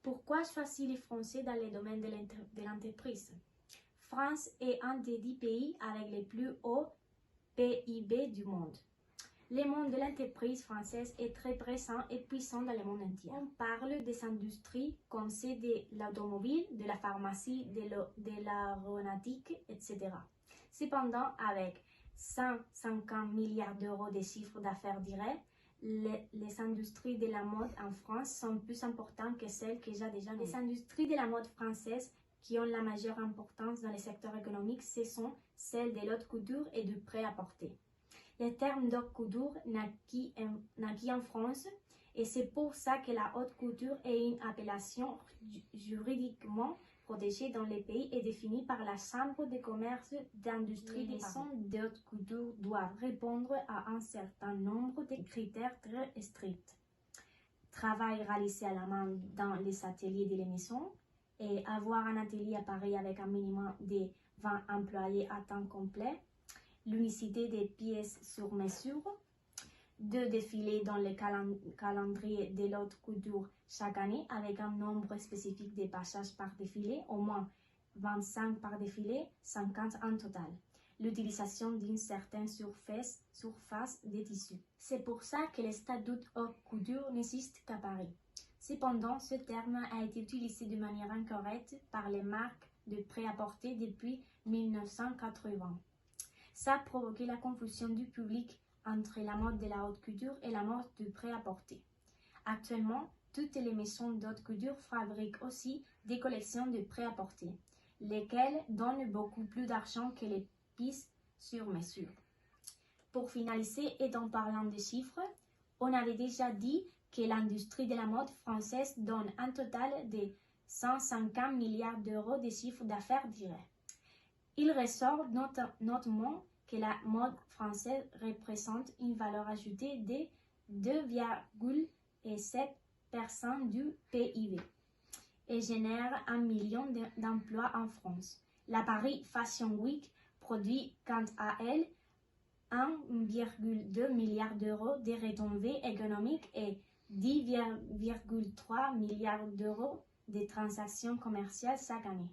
Pourquoi choisir les Français dans le domaine de l'entreprise? France est un des 10 pays avec les plus hauts PIB du monde. Le monde de l'entreprise française est très présent et puissant dans le monde entier. On parle des industries comme celles de l'automobile, de la pharmacie, de l'aéronautique, etc. Cependant, avec 150 milliards d'euros de chiffre d'affaires direct, les industries de la mode en France sont plus importantes que celles que j'ai déjà nommées. Les industries de la mode française qui ont la majeure importance dans le secteur économique, ce sont celles de l'haute couture et du prêt-à-porter. Le terme d'haute couture naquit en France et c'est pour ça que la haute couture est une appellation juridiquement protégée dans les pays et définie par la Chambre de commerce d'industrie des maisons de haute couture doivent répondre à un certain nombre de critères très stricts. Travail réalisé à la main dans les ateliers de la maison et avoir un atelier à Paris avec un minimum de 20 employés à temps complet. L'unicité des pièces sur mesure, de défiler dans le calendrier de l'haute couture chaque année avec un nombre spécifique de passages par défilé, au moins 25 par défilé, 50 en total. L'utilisation d'une certaine surface des tissus. C'est pour ça que le statut haute couture n'existe qu'à Paris. Cependant, ce terme a été utilisé de manière incorrecte par les marques de prêt-à-porter depuis 1980. Ça a provoqué la confusion du public entre la mode de la haute couture et la mode du prêt-à-porter. Actuellement, toutes les maisons de haute couture fabriquent aussi des collections de prêt-à-porter, lesquelles donnent beaucoup plus d'argent que les pièces sur mesure. Pour finaliser et en parlant des chiffres, on avait déjà dit que l'industrie de la mode française donne un total de 150 milliards d'euros de chiffre d'affaires direct. Il ressort notamment que la mode française représente une valeur ajoutée de 2,7% du PIB et génère 1 million d'emplois en France. La Paris Fashion Week produit quant à elle 1,2 milliard d'euros de retombées économiques et 10,3 milliards d'euros de transactions commerciales chaque année.